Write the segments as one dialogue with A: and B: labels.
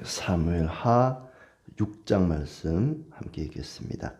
A: 사무엘하 6장 말씀 함께 읽겠습니다.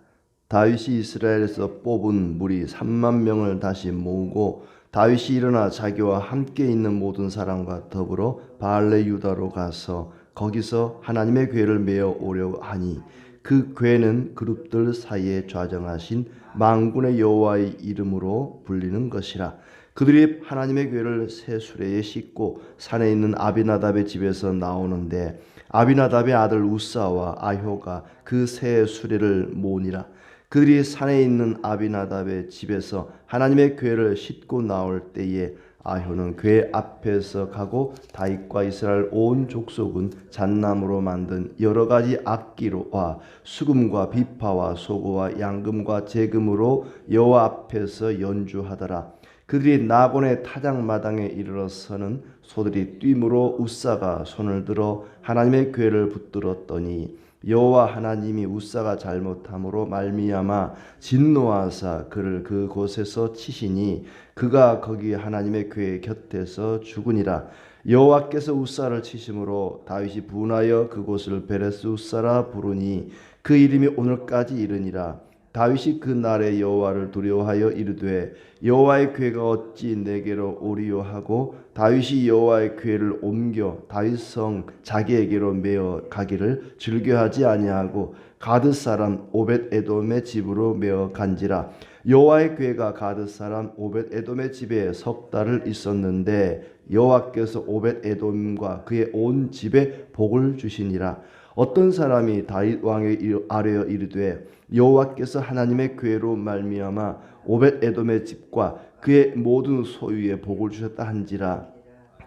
A: 다윗이 이스라엘에서 뽑은 무리 3만 명을 다시 모으고 다윗이 일어나 자기와 함께 있는 모든 사람과 더불어 바알레 유다로 가서 거기서 하나님의 궤를 메어 오려고 하니 그 궤는 그룹들 사이에 좌정하신 만군의 여호와의 이름으로 불리는 것이라. 그들이 하나님의 궤를 새 수레에 싣고 산에 있는 아비나답의 집에서 나오는데 아비나답의 아들 우사와 아효가 그 새 수레를 모으니라. 그들이 산에 있는 아비나답의 집에서 하나님의 궤를 싣고 나올 때에 아효는 궤 앞에서 가고 다윗과 이스라엘 온 족속은 잣나무로 만든 여러 가지 악기로와 수금과 비파와 소고와 양금과 제금으로 여호와 앞에서 연주하더라. 그들이 나곤의 타작마당에 이르러서는 소들이 뛰므로 우사가 손을 들어 하나님의 궤를 붙들었더니 여호와 하나님이 우사가 잘못함으로 말미암아 진노하사 그를 그곳에서 치시니 그가 거기 하나님의 궤 곁에서 죽으니라. 여호와께서 우사를 치심으로 다윗이 분하여 그곳을 베레스 우사라 부르니 그 이름이 오늘까지 이르니라. 다윗이 그 날에 여호와를 두려워하여 이르되 여호와의 궤가 어찌 내게로 오리요 하고 다윗이 여호와의 궤를 옮겨 다윗성 자기에게로 메어 가기를 즐겨하지 아니하고 가드 사람 오벳 에돔의 집으로 메어 간지라. 여호와의 궤가 가드 사람 오벳 에돔의 집에 석 달을 있었는데 여호와께서 오벳 에돔과 그의 온 집에 복을 주시니라. 어떤 사람이 다윗 왕에 아뢰어 이르되 여호와께서 하나님의 궤로 말미암아 오벳 에돔의 집과 그의 모든 소유에 복을 주셨다 한지라.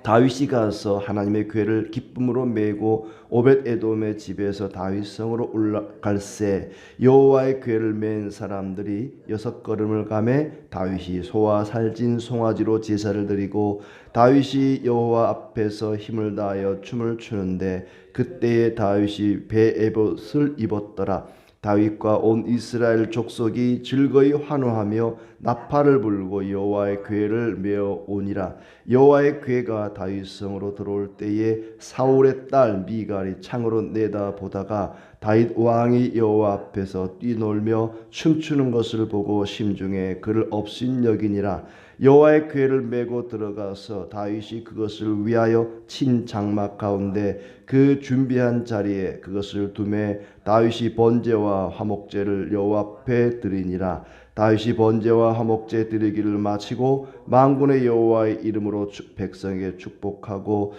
A: 다윗이 가서 하나님의 궤를 기쁨으로 메고 오벳 에돔의 집에서 다윗성으로 올라갈새 여호와의 궤를 맨 사람들이 6걸음을 가매 다윗이 소와 살진 송아지로 제사를 드리고 다윗이 여호와 앞에서 힘을 다하여 춤을 추는데 그때에 다윗이 베에봇을 입었더라. 다윗과 온 이스라엘 족속이 즐거이 환호하며 나팔을 불고 여호와의 궤를 메어 오니라. 여호와의 궤가 다윗성으로 들어올 때에 사울의 딸 미갈이 창으로 내다보다가 다윗 왕이 여호와 앞에서 뛰놀며 춤추는 것을 보고 심중에 그를 업신여기니라. 여호와의 궤를 메고 들어가서 다윗이 그것을 위하여 친 장막 가운데 그 준비한 자리에 그것을 두매 다윗이 번제와 화목제를 여호와 앞에 드리니라. 다윗이 번제와 화목제 드리기를 마치고 만군의 여호와의 이름으로 백성에게 축복하고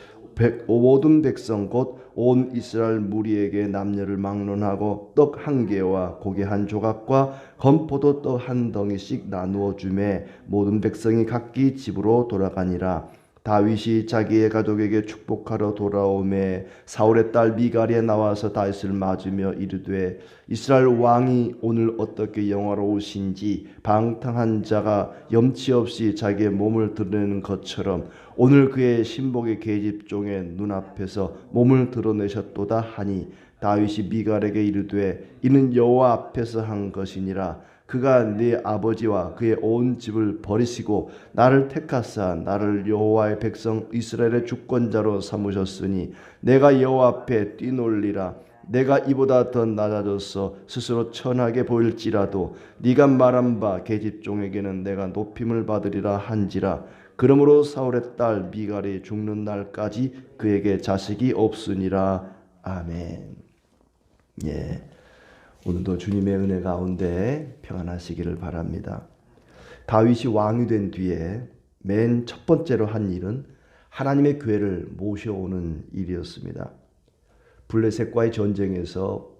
A: 모든 백성 곧 온 이스라엘 무리에게 남녀를 막론하고 떡 1개와 고기 1조각과 건포도 떡 1덩이씩 나누어 주매 모든 백성이 각기 집으로 돌아가니라. 다윗이 자기의 가족에게 축복하러 돌아오매 사울의 딸 미갈이 나와서 다윗을 맞으며 이르되 이스라엘 왕이 오늘 어떻게 영화로우신지 방탕한 자가 염치 없이 자기의 몸을 드러내는 것처럼 오늘 그의 신복의 계집종의 눈앞에서 몸을 드러내셨도다 하니 다윗이 미갈에게 이르되 이는 여호와 앞에서 한 것이니라. 그가 네 아버지와 그의 온 집을 버리시고 나를 택하사 나를 여호와의 백성 이스라엘의 주권자로 삼으셨으니 내가 여호와 앞에 뛰놀리라. 내가 이보다 더 낮아져서 스스로 천하게 보일지라도 네가 말한 바 계집종에게는 내가 높임을 받으리라 한지라. 그러므로 사울의 딸 미갈이 죽는 날까지 그에게 자식이 없으니라. 아멘. 예. 오늘도 주님의 은혜 가운데 평안하시기를 바랍니다. 다윗이 왕이 된 뒤에 맨 첫 번째로 한 일은 하나님의 궤를 모셔오는 일이었습니다. 블레셋과의 전쟁에서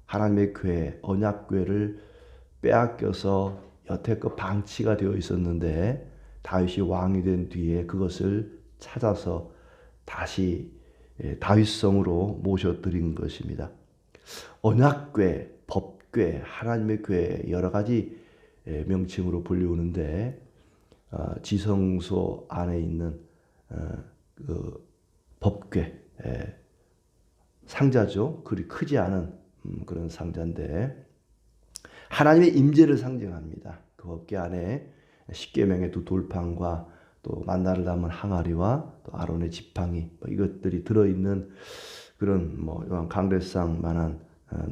A: 하나님의 궤, 언약궤를 빼앗겨서 여태껏 방치가 되어 있었는데 다윗이 왕이 된 뒤에 그것을 찾아서 다시 다윗성으로 모셔드린 것입니다. 언약궤, 법궤, 하나님의 궤 여러 가지 명칭으로 불리우는데 지성소 안에 있는 그 법궤 상자죠. 그리 크지 않은 그런 상자인데 하나님의 임재를 상징합니다. 그 법궤 안에 십계명의 2 돌판과 또 만나를 담은 항아리와 또 아론의 지팡이 이것들이 들어있는 그런 강대상만한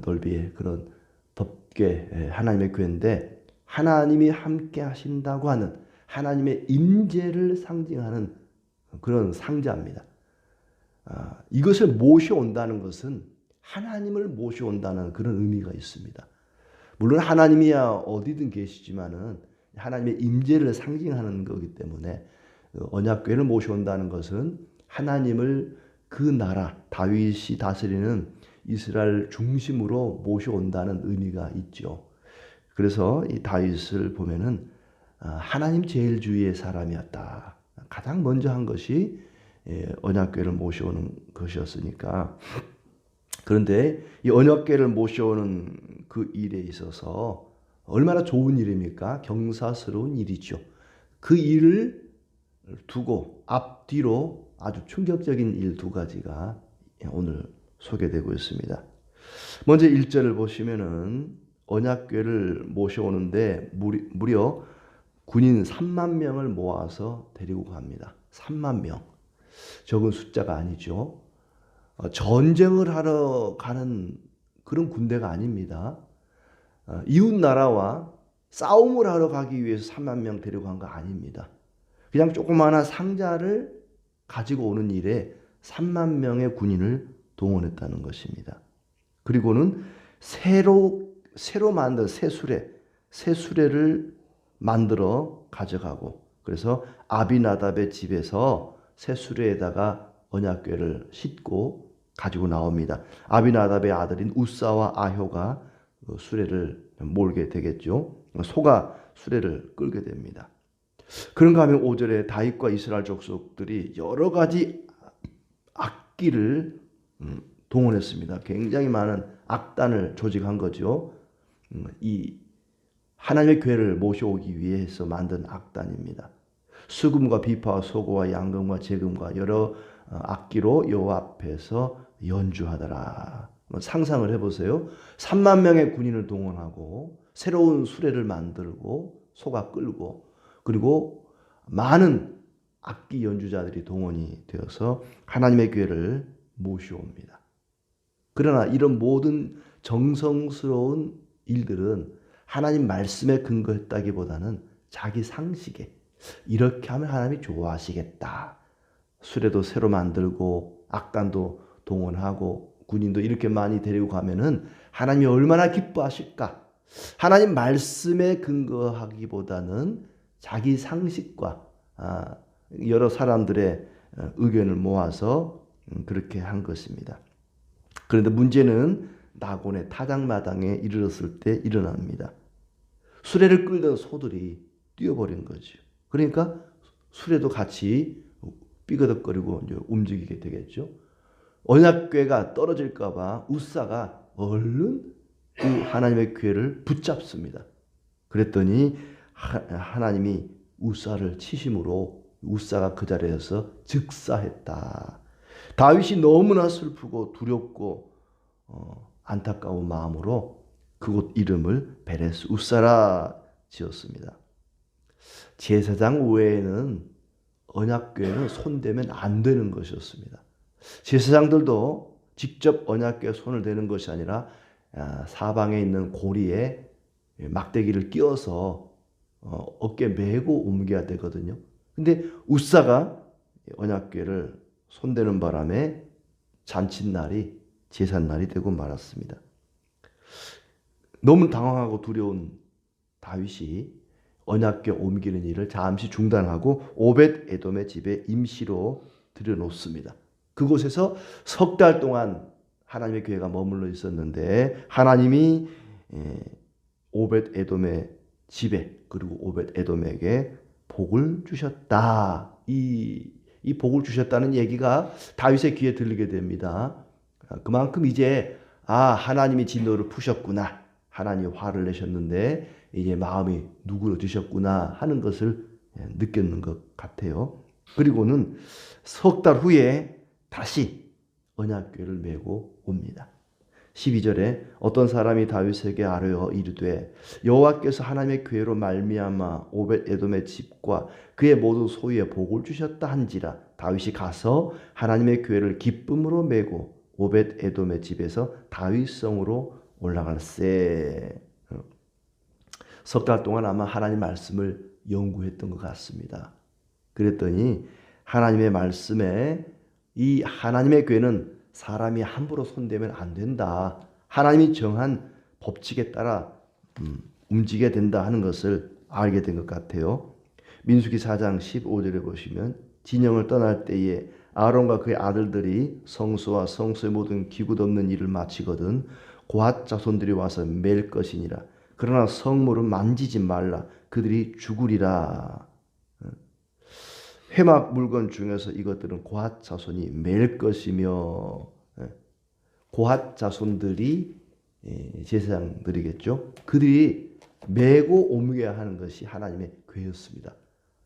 A: 넓이의 그런 덮개 하나님의 교회인데 하나님이 함께 하신다고 하는 하나님의 임재를 상징하는 그런 상자입니다. 이것을 모셔온다는 것은 하나님을 모셔온다는 그런 의미가 있습니다. 물론 하나님이야 어디든 계시지만은 하나님의 임재를 상징하는 거기 때문에 언약궤를 모셔온다는 것은 하나님을 그 나라 다윗이 다스리는 이스라엘 중심으로 모셔온다는 의미가 있죠. 그래서 이 다윗을 보면은 하나님 제일주의의 사람이었다. 가장 먼저 한 것이 언약궤를 모셔오는 것이었으니까. 그런데 이 언약궤를 모셔오는 그 일에 있어서 얼마나 좋은 일입니까? 경사스러운 일이죠. 그 일을 두고 앞뒤로 아주 충격적인 일 두 가지가 오늘 소개되고 있습니다. 먼저 1절을 보시면은 언약궤를 모셔오는데 무려 군인 3만 명을 모아서 데리고 갑니다. 3만 명. 적은 숫자가 아니죠. 전쟁을 하러 가는 그런 군대가 아닙니다. 이웃 나라와 싸움을 하러 가기 위해서 3만 명 데리고 간 거 아닙니다. 그냥 조그마한 상자를 가지고 오는 일에 3만 명의 군인을 동원했다는 것입니다. 그리고는 새로 만든 새 수레를 만들어 가져가고 그래서 아비나답의 집에서 새 수레에다가 언약궤를 싣고 가지고 나옵니다. 아비나답의 아들인 우사와 아효가 수레를 몰게 되겠죠. 소가 수레를 끌게 됩니다. 그런가 하면 5절에 다윗과 이스라엘 족속들이 여러 가지 악기를 동원했습니다. 굉장히 많은 악단을 조직한 거죠. 이 하나님의 궤를 모셔오기 위해서 만든 악단입니다. 수금과 비파와 소고와 양금과 재금과 여러 악기로 여호와 앞에서 연주하더라. 상상을 해보세요. 3만 명의 군인을 동원하고 새로운 수레를 만들고 소가 끌고 그리고 많은 악기 연주자들이 동원이 되어서 하나님의 궤를 모셔옵니다. 그러나 이런 모든 정성스러운 일들은 하나님 말씀에 근거했다기보다는 자기 상식에 이렇게 하면 하나님이 좋아하시겠다. 수레도 새로 만들고 악단도 동원하고 군인도 이렇게 많이 데리고 가면은 하나님이 얼마나 기뻐하실까? 하나님 말씀에 근거하기보다는 자기 상식과 여러 사람들의 의견을 모아서 그렇게 한 것입니다. 그런데 문제는 나곤의 타작마당에 이르렀을 때 일어납니다. 수레를 끌던 소들이 뛰어버린 거죠. 그러니까 수레도 같이 삐그덕거리고 이제 움직이게 되겠죠. 언약궤가 떨어질까 봐 우사가 얼른 그 하나님의 궤를 붙잡습니다. 그랬더니 하나님이 우사를 치심으로 우사가 그 자리에서 즉사했다. 다윗이 너무나 슬프고 두렵고 안타까운 마음으로 그곳 이름을 베레스 우사라 지었습니다. 제사장 외에는 언약궤는 손대면 안 되는 것이었습니다. 제사장들도 직접 언약궤에 손을 대는 것이 아니라 사방에 있는 고리에 막대기를 끼워서 어깨에 메고 옮겨야 되거든요. 근데 우사가 언약궤를 손대는 바람에 잔칫날이 제삿날이 되고 말았습니다. 너무 당황하고 두려운 다윗이 언약궤 옮기는 일을 잠시 중단하고 오벳 에돔의 집에 임시로 들여놓습니다. 그곳에서 석 달 동안 하나님의 교회가 머물러 있었는데 하나님이 오벳 에돔의 집에 그리고 오벳 에돔에게 복을 주셨다. 이 복을 주셨다는 얘기가 다윗의 귀에 들리게 됩니다. 그만큼 이제 하나님이 진노를 푸셨구나. 하나님이 화를 내셨는데 이제 마음이 누그러지셨구나 하는 것을 느꼈는 것 같아요. 그리고는 석 달 후에 다시 언약궤를 메고 옵니다. 12절에 어떤 사람이 다윗에게 아뢰어 이르되 여호와께서 하나님의 궤로 말미암아 오벳 에돔의 집과 그의 모든 소유에 복을 주셨다 한지라. 다윗이 가서 하나님의 궤를 기쁨으로 메고 오벳 에돔의 집에서 다윗성으로 올라갈세. 석 달 동안 아마 하나님 말씀을 연구했던 것 같습니다. 그랬더니 하나님의 말씀에 이 하나님의 궤는 사람이 함부로 손대면 안 된다. 하나님이 정한 법칙에 따라 움직여야 된다 하는 것을 알게 된 것 같아요. 민수기 4장 15절에 보시면 진영을 떠날 때에 아론과 그의 아들들이 성소와 성소의 모든 기구 없는 일을 마치거든 고핫 자손들이 와서 맬 것이니라. 그러나 성물은 만지지 말라. 그들이 죽으리라. 회막 물건 중에서 이것들은 고핫 자손이 맬 것이며, 고핫 자손들이 제사장들이겠죠. 그들이 메고 옮겨야 하는 것이 하나님의 궤였습니다.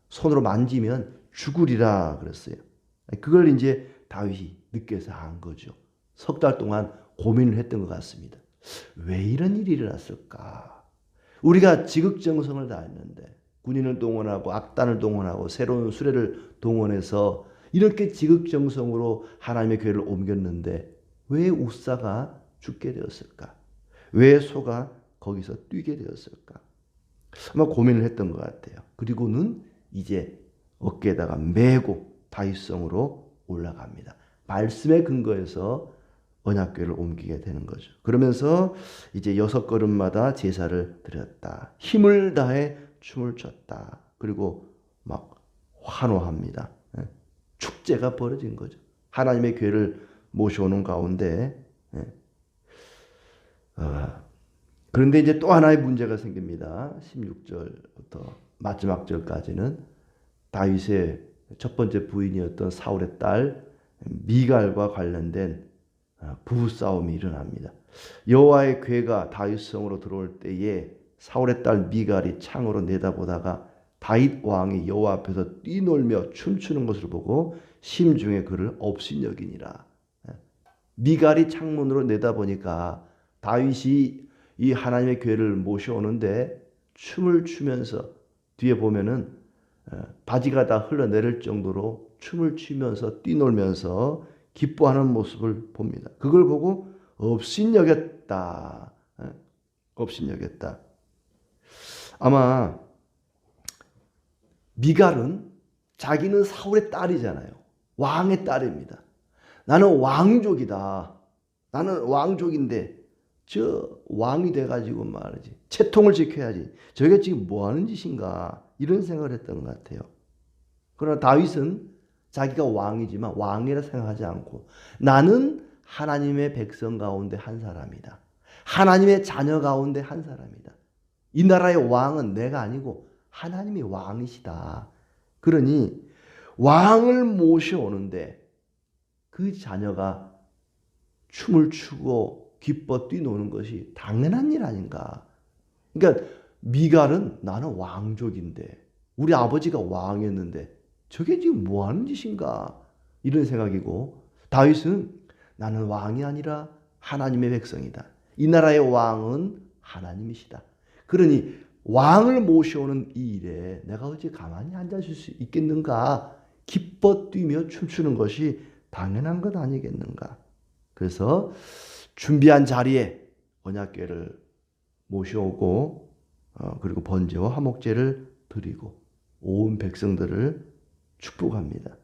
A: 손으로 만지면 죽으리라 그랬어요. 그걸 이제 다윗이 느껴서 한 거죠. 석 달 동안 고민을 했던 것 같습니다. 왜 이런 일이 일어났을까? 우리가 지극정성을 다했는데 군인을 동원하고 악단을 동원하고 새로운 수레를 동원해서 이렇게 지극정성으로 하나님의 궤를 옮겼는데 왜 우사가 죽게 되었을까? 왜 소가 거기서 뛰게 되었을까? 아마 고민을 했던 것 같아요. 그리고는 이제 어깨에다가 메고 다윗성으로 올라갑니다. 말씀의 근거에서 언약궤를 옮기게 되는 거죠. 그러면서 이제 6걸음마다 제사를 드렸다. 힘을 다해 춤을 췄다. 그리고 막 환호합니다. 축제가 벌어진 거죠. 하나님의 궤를 모셔오는 가운데. 그런데 이제 또 하나의 문제가 생깁니다. 16절부터 마지막 절까지는 다윗의 첫 번째 부인이었던 사울의 딸 미갈과 관련된 부부싸움이 일어납니다. 여호와의 궤가 다윗성으로 들어올 때에 사울의 딸 미갈이 창으로 내다보다가 다윗 왕이 여호와 앞에서 뛰놀며 춤추는 것을 보고 심중에 그를 업신여기니라. 미갈이 창문으로 내다보니까 다윗이 이 하나님의 궤를 모셔오는데 춤을 추면서 뒤에 보면은 바지가 다 흘러내릴 정도로 춤을 추면서 뛰놀면서 기뻐하는 모습을 봅니다. 그걸 보고 업신여겼다. 업신여겼다. 아마 미갈은 자기는 사울의 딸이잖아요. 왕의 딸입니다. 나는 왕족이다. 나는 왕족인데 저 왕이 돼가지고 말이지 채통을 지켜야지. 저게 지금 뭐 하는 짓인가 이런 생각을 했던 것 같아요. 그러나 다윗은 자기가 왕이지만 왕이라 생각하지 않고 나는 하나님의 백성 가운데 한 사람이다. 하나님의 자녀 가운데 한 사람이다. 이 나라의 왕은 내가 아니고 하나님이 왕이시다. 그러니 왕을 모셔오는데 그 자녀가 춤을 추고 기뻐 뛰노는 것이 당연한 일 아닌가. 그러니까 미갈은 나는 왕족인데 우리 아버지가 왕이었는데 저게 지금 뭐 하는 짓인가 이런 생각이고 다윗은 나는 왕이 아니라 하나님의 백성이다. 이 나라의 왕은 하나님이시다. 그러니 왕을 모셔오는 이 일에 내가 어찌 가만히 앉아있을 수 있겠는가? 기뻐 뛰며 춤추는 것이 당연한 것 아니겠는가? 그래서 준비한 자리에 언약궤를 모셔오고 그리고 번제와 화목제를 드리고 온 백성들을 축복합니다.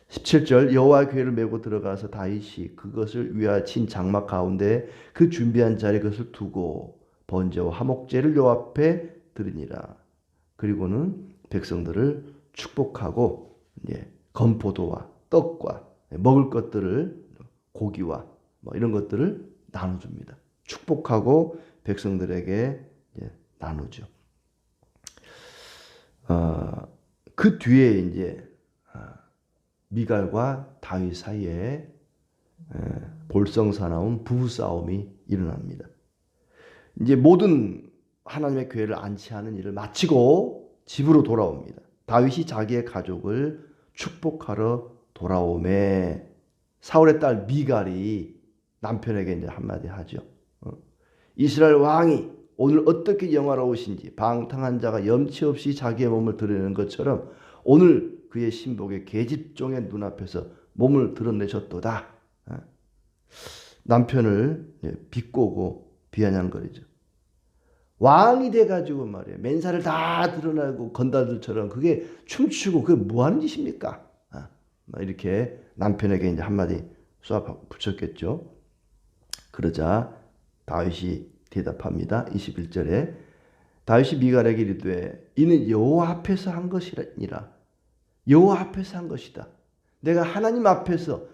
A: 17절 여호와의 궤를 메고 들어가서 다윗이 그것을 위하친 장막 가운데 그 준비한 자리에 그것을 두고 번제와 화목제를 여호와 앞에 드리니라. 그리고는 백성들을 축복하고 건포도와 떡과 먹을 것들을 고기와 이런 것들을 나눠줍니다. 축복하고 백성들에게 나누죠. 그 뒤에 이제 미갈과 다윗 사이에 볼성사나운 부부싸움이 일어납니다. 이제 모든 하나님의 궤를 안치하는 일을 마치고 집으로 돌아옵니다. 다윗이 자기의 가족을 축복하러 돌아오매 사울의 딸 미갈이 남편에게 이제 한마디 하죠. 이스라엘 왕이 오늘 어떻게 영화로우신지 방탕한 자가 염치 없이 자기의 몸을 드러내는 것처럼 오늘 그의 신복의 계집종의 눈앞에서 몸을 드러내셨도다. 남편을 비꼬고 비아냥거리죠. 왕이 돼가지고 말이에요. 맨살을 다 드러내고 건달들처럼 그게 춤추고 그게 뭐 하는 짓입니까? 이렇게 남편에게 이제 한마디 쏴 붙였겠죠. 그러자 다윗이 대답합니다. 21절에 다윗이 미갈에게 이르되 이는 여호와 앞에서 한 것이니라. 여호와 앞에서 한 것이다. 내가 하나님 앞에서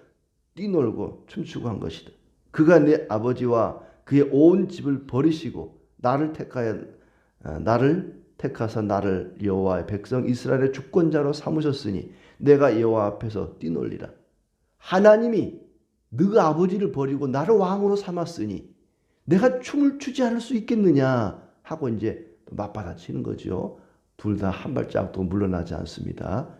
A: 뛰놀고 춤추고 한 것이다. 그가 내 아버지와 그의 온 집을 버리시고 나를 택하사 나를 여호와의 백성 이스라엘의 주권자로 삼으셨으니 내가 여호와 앞에서 뛰놀리라. 하나님이 너가 아버지를 버리고 나를 왕으로 삼았으니 내가 춤을 추지 않을 수 있겠느냐 하고 이제 맞받아치는 거죠. 둘 다 한 발짝도 물러나지 않습니다.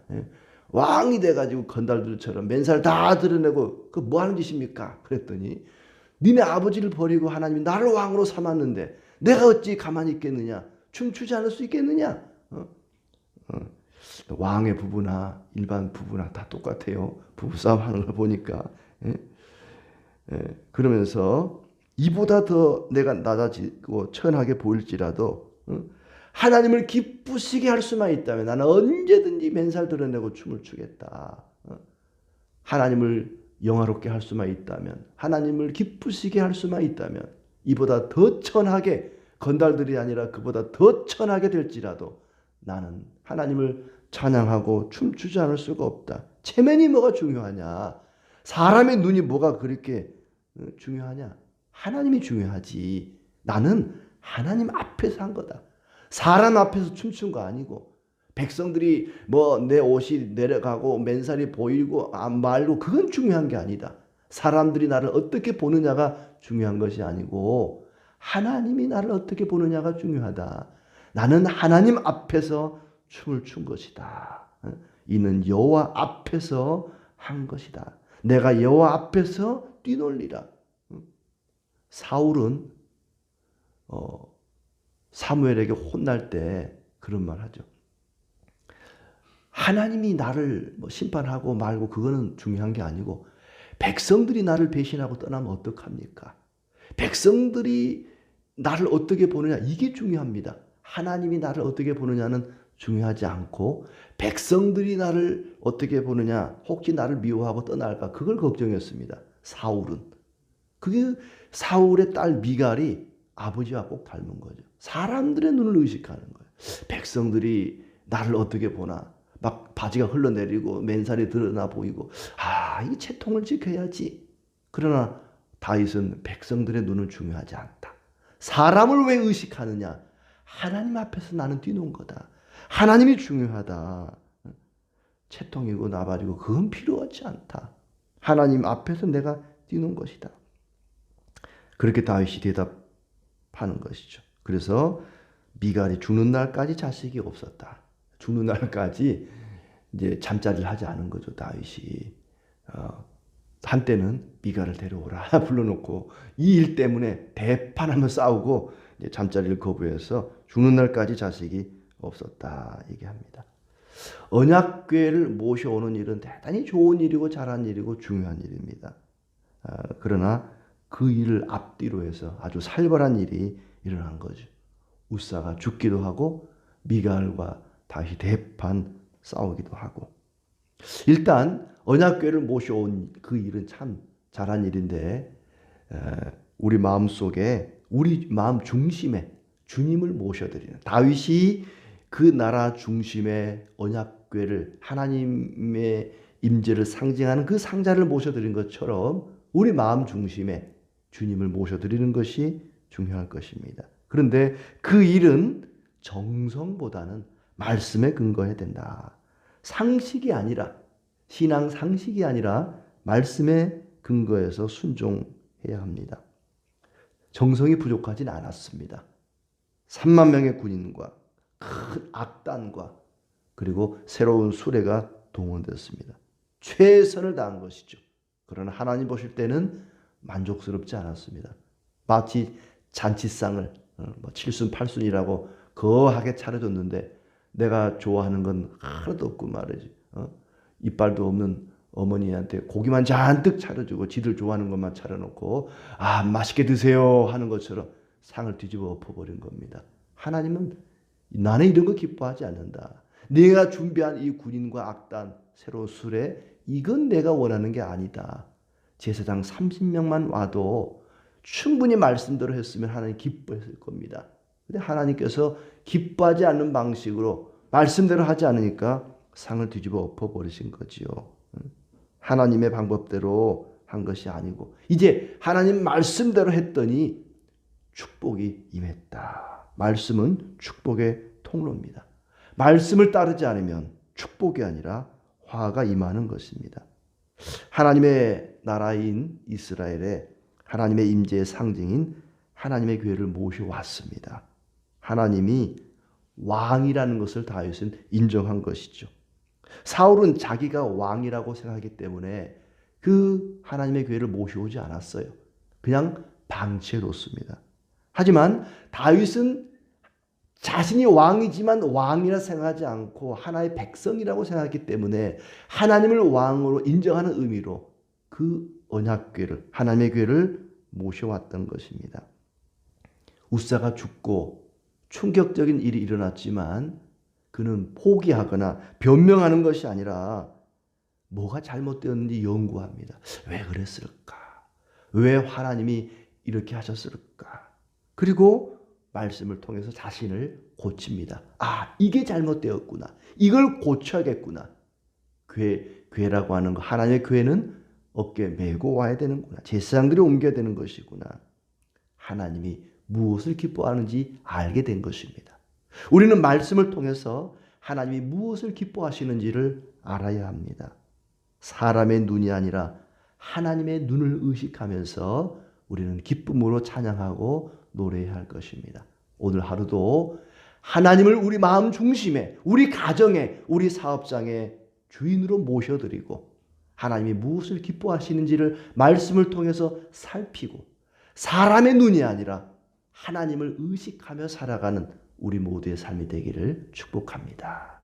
A: 왕이 돼가지고 건달들처럼 맨살 다 드러내고 그 뭐 하는 짓입니까? 그랬더니 니네 아버지를 버리고 하나님이 나를 왕으로 삼았는데 내가 어찌 가만히 있겠느냐? 춤추지 않을 수 있겠느냐? 왕의 부부나 일반 부부나 다 똑같아요. 부부싸움 하는 걸 보니까. 그러면서 이보다 더 내가 낮아지고 천하게 보일지라도 하나님을 기쁘시게 할 수만 있다면 나는 언제든지 맨살 드러내고 춤을 추겠다. 하나님을 영화롭게 할 수만 있다면, 하나님을 기쁘시게 할 수만 있다면 이보다 더 천하게, 건달들이 아니라 그보다 더 천하게 될지라도 나는 하나님을 찬양하고 춤추지 않을 수가 없다. 체면이 뭐가 중요하냐? 사람의 눈이 뭐가 그렇게 중요하냐? 하나님이 중요하지. 나는 하나님 앞에서 한 거다. 사람 앞에서 춤춘 거 아니고, 백성들이 뭐 내 옷이 내려가고 맨살이 보이고 말고 그건 중요한 게 아니다. 사람들이 나를 어떻게 보느냐가 중요한 것이 아니고 하나님이 나를 어떻게 보느냐가 중요하다. 나는 하나님 앞에서 춤을 춘 것이다. 이는 여호와 앞에서 한 것이다. 내가 여호와 앞에서 뛰놀리라. 사울은 사무엘에게 혼날 때 그런 말 하죠. 하나님이 나를 심판하고 말고 그거는 중요한 게 아니고 백성들이 나를 배신하고 떠나면 어떡합니까? 백성들이 나를 어떻게 보느냐 이게 중요합니다. 하나님이 나를 어떻게 보느냐는 중요하지 않고 백성들이 나를 어떻게 보느냐, 혹시 나를 미워하고 떠날까 그걸 걱정했습니다. 사울은. 그게 사울의 딸 미갈이 아버지와 꼭 닮은 거죠. 사람들의 눈을 의식하는 거예요. 백성들이 나를 어떻게 보나, 막 바지가 흘러내리고 맨살이 드러나 보이고, 이 채통을 지켜야지. 그러나 다윗은 백성들의 눈은 중요하지 않다. 사람을 왜 의식하느냐? 하나님 앞에서 나는 뛰는 거다. 하나님이 중요하다. 채통이고 나발이고 그건 필요하지 않다. 하나님 앞에서 내가 뛰는 것이다. 그렇게 다윗이 대답하는 것이죠. 그래서 미갈이 죽는 날까지 자식이 없었다. 죽는 날까지 이제 잠자리를 하지 않은 거죠. 다윗이. 한때는 미갈을 데려오라 불러놓고 이 일 때문에 대판하며 싸우고 이제 잠자리를 거부해서 죽는 날까지 자식이 없었다 얘기합니다. 언약궤를 모셔오는 일은 대단히 좋은 일이고 잘한 일이고 중요한 일입니다. 그러나 그 일을 앞뒤로 해서 아주 살벌한 일이 일어난 거죠. 우사가 죽기도 하고 미갈과 다시 대판 싸우기도 하고. 일단 언약궤를 모셔온 그 일은 참 잘한 일인데 우리 마음속에, 우리 마음 중심에 주님을 모셔드리는, 다윗이 그 나라 중심에 언약궤를, 하나님의 임재를 상징하는 그 상자를 모셔드린 것처럼 우리 마음 중심에 주님을 모셔드리는 것이 중요할 것입니다. 그런데 그 일은 정성보다는 말씀에 근거해야 된다. 상식이 아니라, 신앙 상식이 아니라 말씀에 근거해서 순종해야 합니다. 정성이 부족하진 않았습니다. 3만 명의 군인과 큰 악단과 그리고 새로운 수레가 동원됐습니다. 최선을 다한 것이죠. 그러나 하나님 보실 때는 만족스럽지 않았습니다. 마치 잔치상을 7순 8순이라고 거하게 차려줬는데 내가 좋아하는 건 하나도 없고 말이지. 이빨도 없는 어머니한테 고기만 잔뜩 차려주고 지들 좋아하는 것만 차려놓고 맛있게 드세요 하는 것처럼 상을 뒤집어 엎어버린 겁니다. 하나님은 나는 이런 거 기뻐하지 않는다. 내가 준비한 이 군인과 악단 새로운 수레 이건 내가 원하는 게 아니다. 제사장 30명만 와도 충분히 말씀대로 했으면 하나님 기뻐했을 겁니다. 근데 하나님께서 기뻐하지 않는 방식으로 말씀대로 하지 않으니까 상을 뒤집어 엎어버리신 거지요. 하나님의 방법대로 한 것이 아니고 이제 하나님 말씀대로 했더니 축복이 임했다. 말씀은 축복의 통로입니다. 말씀을 따르지 않으면 축복이 아니라 화가 임하는 것입니다. 하나님의 나라인 이스라엘에 하나님의 임재의 상징인 하나님의 교회를 모셔왔습니다. 하나님이 왕이라는 것을 다윗은 인정한 것이죠. 사울은 자기가 왕이라고 생각하기 때문에 그 하나님의 교회를 모셔오지 않았어요. 그냥 방치해뒀습니다. 하지만 다윗은 자신이 왕이지만 왕이라 생각하지 않고 하나의 백성이라고 생각했기 때문에 하나님을 왕으로 인정하는 의미로 그 언약궤를 하나님의 궤를 모셔왔던 것입니다. 우사가 죽고 충격적인 일이 일어났지만 그는 포기하거나 변명하는 것이 아니라 뭐가 잘못되었는지 연구합니다. 왜 그랬을까? 왜 하나님이 이렇게 하셨을까? 그리고 말씀을 통해서 자신을 고칩니다. 이게 잘못되었구나. 이걸 고쳐야겠구나. 궤라고 하는 거, 하나님의 궤는 어깨에 메고 와야 되는구나. 제사장들이 옮겨야 되는 것이구나. 하나님이 무엇을 기뻐하는지 알게 된 것입니다. 우리는 말씀을 통해서 하나님이 무엇을 기뻐하시는지를 알아야 합니다. 사람의 눈이 아니라 하나님의 눈을 의식하면서 우리는 기쁨으로 찬양하고 노래해야 할 것입니다. 오늘 하루도 하나님을 우리 마음 중심에, 우리 가정에, 우리 사업장의 주인으로 모셔드리고 하나님이 무엇을 기뻐하시는지를 말씀을 통해서 살피고 사람의 눈이 아니라 하나님을 의식하며 살아가는 우리 모두의 삶이 되기를 축복합니다.